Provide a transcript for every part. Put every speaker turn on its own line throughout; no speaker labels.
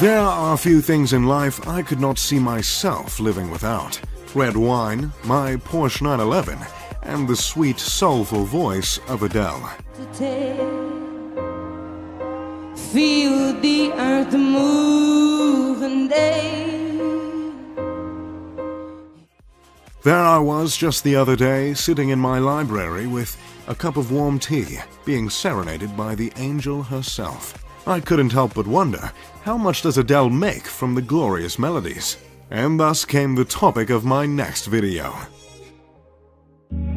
There are a few things in life I could not see myself living without. Red wine, my Porsche 911, and the sweet, soulful voice of Adele.
Feel the earth move and
There I was just the other day, sitting in my library with a cup of warm tea, being serenaded by the angel herself. I couldn't help but wonder, how much does Adele make from the glorious melodies? And thus came the topic of my next video.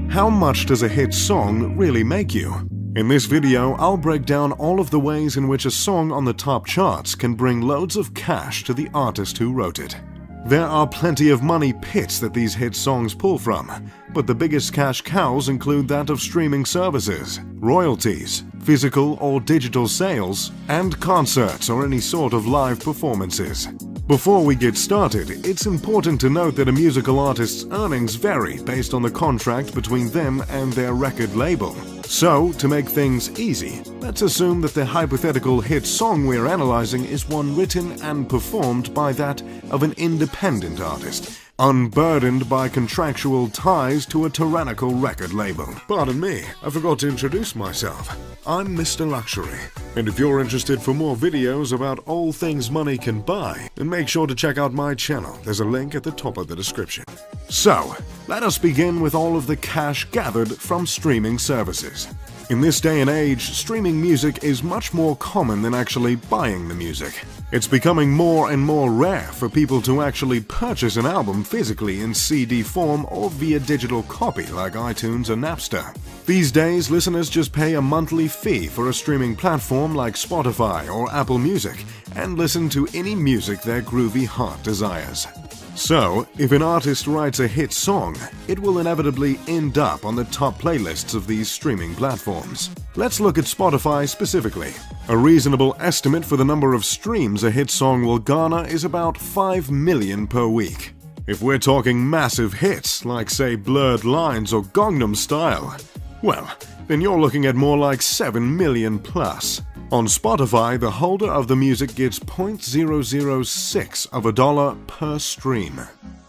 How much does a hit song really make you? In this video, I'll break down all of the ways in which a song on the top charts can bring loads of cash to the artist who wrote it. There are plenty of money pits that these hit songs pull from, but the biggest cash cows include that of streaming services, royalties, physical or digital sales, and concerts or any sort of live performances. Before we get started, it's important to note that a musical artist's earnings vary based on the contract between them and their record label. So, to make things easy, let's assume that the hypothetical hit song we're analyzing is one written and performed by that of an independent artist, unburdened by contractual ties to a tyrannical record label. Pardon me, I forgot to introduce myself. I'm Mr. Luxury, and if you're interested for more videos about all things money can buy, then make sure to check out my channel. There's a link at the top of the description. So, let us begin with all of the cash gathered from streaming services. In this day and age, streaming music is much more common than actually buying the music. It's becoming more and more rare for people to actually purchase an album physically in CD form or via digital copy like iTunes or Napster. These days, listeners just pay a monthly fee for a streaming platform like Spotify or Apple Music and listen to any music their groovy heart desires. So, if an artist writes a hit song, it will inevitably end up on the top playlists of these streaming platforms. Let's look at Spotify specifically. A reasonable estimate for the number of streams a hit song will garner is about 5 million per week. If we're talking massive hits, like say Blurred Lines or Gangnam Style, well, then you're looking at more like 7 million plus. On Spotify, the holder of the music gets $0.006 of a dollar per stream.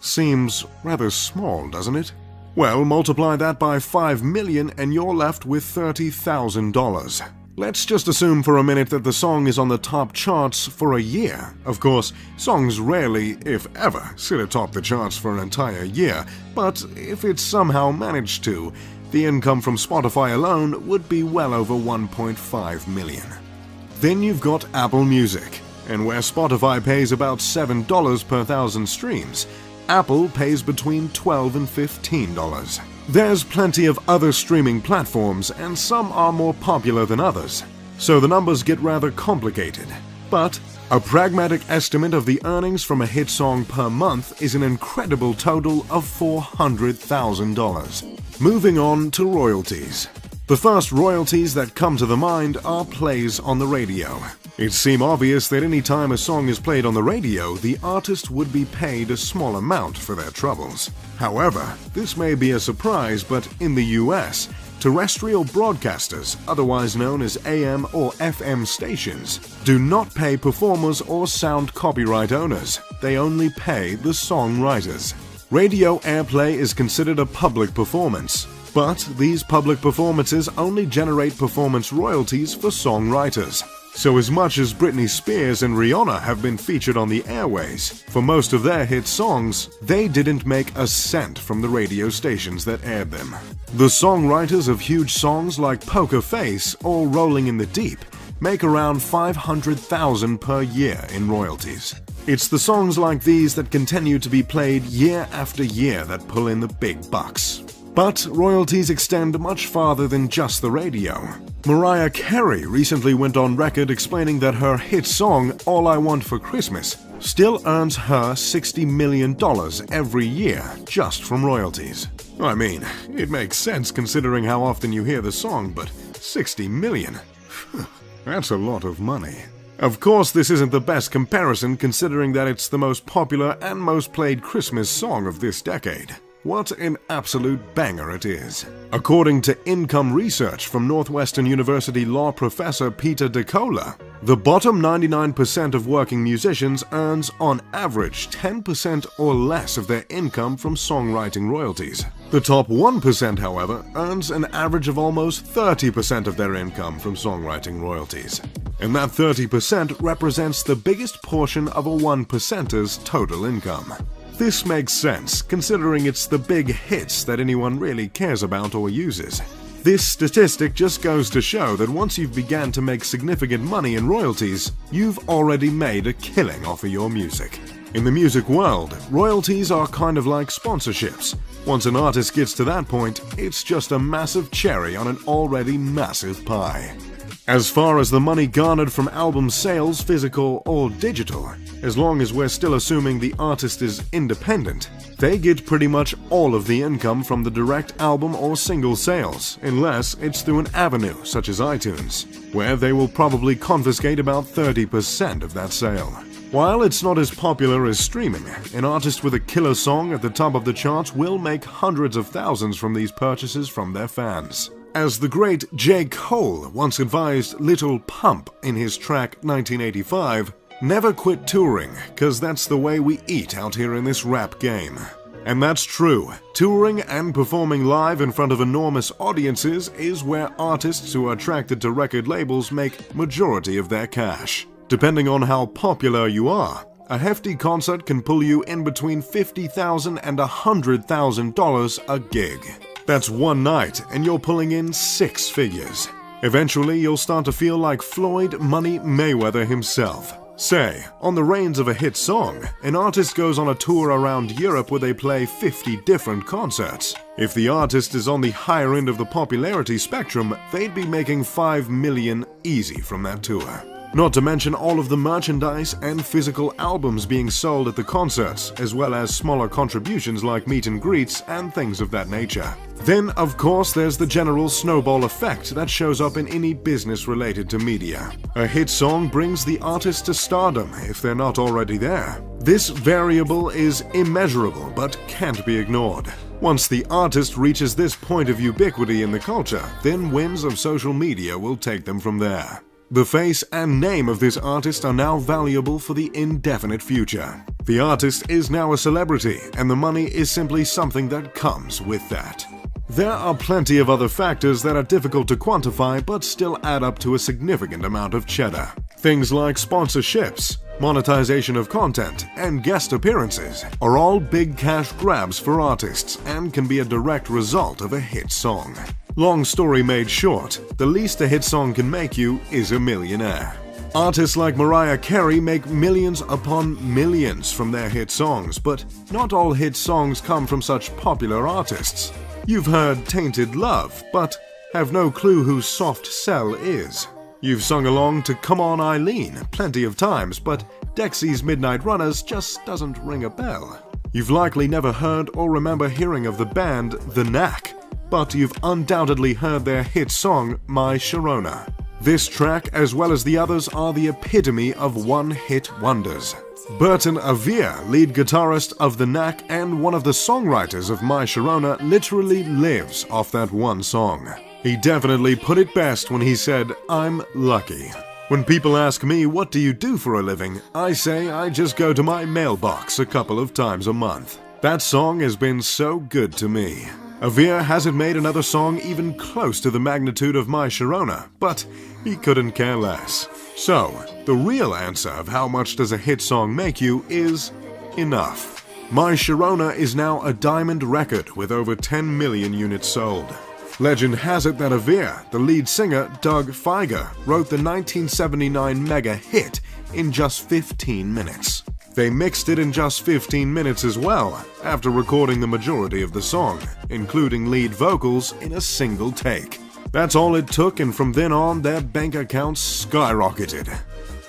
Seems rather small, doesn't it? Well, multiply that by 5 million and you're left with $30,000. Let's just assume for a minute that the song is on the top charts for a year. Of course, songs rarely, if ever, sit atop the charts for an entire year, but if it somehow managed to, the income from Spotify alone would be well over 1.5 million. Then you've got Apple Music, and where Spotify pays about $7 per thousand streams, Apple pays between $12 and $15. There's plenty of other streaming platforms, and some are more popular than others, so the numbers get rather complicated. But a pragmatic estimate of the earnings from a hit song per month is an incredible total of $400,000. Moving on to royalties. The first royalties that come to the mind are plays on the radio. It seems obvious that any time a song is played on the radio, the artist would be paid a small amount for their troubles. However, this may be a surprise, but in the US, terrestrial broadcasters, otherwise known as AM or FM stations, do not pay performers or sound copyright owners. They only pay the songwriters. Radio airplay is considered a public performance, but these public performances only generate performance royalties for songwriters. So as much as Britney Spears and Rihanna have been featured on the airways, for most of their hit songs, they didn't make a cent from the radio stations that aired them. The songwriters of huge songs like Poker Face or Rolling in the Deep make around $500,000 per year in royalties. It's the songs like these that continue to be played year after year that pull in the big bucks. But royalties extend much farther than just the radio. Mariah Carey recently went on record explaining that her hit song, All I Want for Christmas, still earns her $60 million every year just from royalties. I mean, it makes sense considering how often you hear the song, but 60 million? That's a lot of money. Of course, this isn't the best comparison considering that it's the most popular and most played Christmas song of this decade. What an absolute banger it is. According to income research from Northwestern University law professor Peter DeCola, The bottom 99% of working musicians earns, on average, 10% or less of their income from songwriting royalties. The top 1%, however, earns an average of almost 30% of their income from songwriting royalties. And that 30% represents the biggest portion of a 1%er's total income. This makes sense, considering it's the big hits that anyone really cares about or uses. This statistic just goes to show that once you've begun to make significant money in royalties, you've already made a killing off of your music. In the music world, royalties are kind of like sponsorships. Once an artist gets to that point, it's just a massive cherry on an already massive pie. As far as the money garnered from album sales, physical or digital, as long as we're still assuming the artist is independent, they get pretty much all of the income from the direct album or single sales, unless it's through an avenue such as iTunes, where they will probably confiscate about 30% of that sale. While it's not as popular as streaming, an artist with a killer song at the top of the charts will make hundreds of thousands from these purchases from their fans. As the great J. Cole once advised Lil Pump in his track 1985, never quit touring, cause that's the way we eat out here in this rap game. And that's true. Touring and performing live in front of enormous audiences is where artists who are attracted to record labels make majority of their cash. Depending on how popular you are, a hefty concert can pull you in between $50,000 and $100,000 a gig. That's one night, and you're pulling in 6 figures. Eventually, you'll start to feel like Floyd Money Mayweather himself. Say, on the reins of a hit song, an artist goes on a tour around Europe where they play 50 different concerts. If the artist is on the higher end of the popularity spectrum, they'd be making $5 million easy from that tour. Not to mention all of the merchandise and physical albums being sold at the concerts, as well as smaller contributions like meet and greets and things of that nature. Then, of course, there's the general snowball effect that shows up in any business related to media. A hit song brings the artist to stardom if they're not already there. This variable is immeasurable but can't be ignored. Once the artist reaches this point of ubiquity in the culture, then winds of social media will take them from there. The face and name of this artist are now valuable for the indefinite future. The artist is now a celebrity, and the money is simply something that comes with that. There are plenty of other factors that are difficult to quantify but still add up to a significant amount of cheddar. Things like sponsorships, monetization of content, and guest appearances are all big cash grabs for artists and can be a direct result of a hit song. Long story made short, the least a hit song can make you is a millionaire. Artists like Mariah Carey make millions upon millions from their hit songs, but not all hit songs come from such popular artists. You've heard Tainted Love, but have no clue who Soft Cell is. You've sung along to Come On Eileen plenty of times, but Dexy's Midnight Runners just doesn't ring a bell. You've likely never heard or remember hearing of the band The Knack, but you've undoubtedly heard their hit song, My Sharona. This track, as well as the others, are the epitome of one-hit wonders. Burton Avere, lead guitarist of The Knack and one of the songwriters of My Sharona, literally lives off that one song. He definitely put it best when he said, "I'm lucky." When people ask me what do you do for a living, I say I just go to my mailbox a couple of times a month. That song has been so good to me. Avere hasn't made another song even close to the magnitude of My Sharona, but he couldn't care less. So, the real answer of how much does a hit song make you is enough. My Sharona is now a diamond record with over 10 million units sold. Legend has it that Avere, the lead singer Doug Fieger, wrote the 1979 mega hit in just 15 minutes. They mixed it in just 15 minutes as well, after recording the majority of the song, including lead vocals in a single take. That's all it took, and from then on, their bank accounts skyrocketed.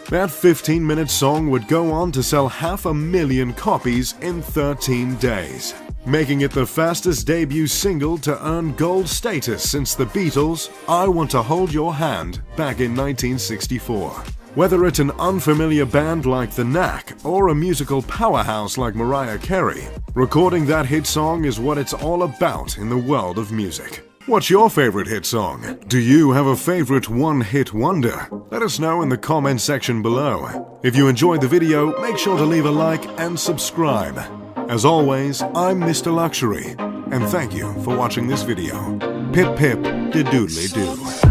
That 15-minute song would go on to sell 500,000 copies in 13 days, making it the fastest debut single to earn gold status since the Beatles' I Want to Hold Your Hand back in 1964. Whether it's an unfamiliar band like The Knack or a musical powerhouse like Mariah Carey, recording that hit song is what it's all about in the world of music. What's your favorite hit song? Do you have a favorite one-hit wonder? Let us know in the comment section below. If you enjoyed the video, make sure to leave a like and subscribe. As always, I'm Mr. Luxury, and thank you for watching this video. Pip pip de doodly doo.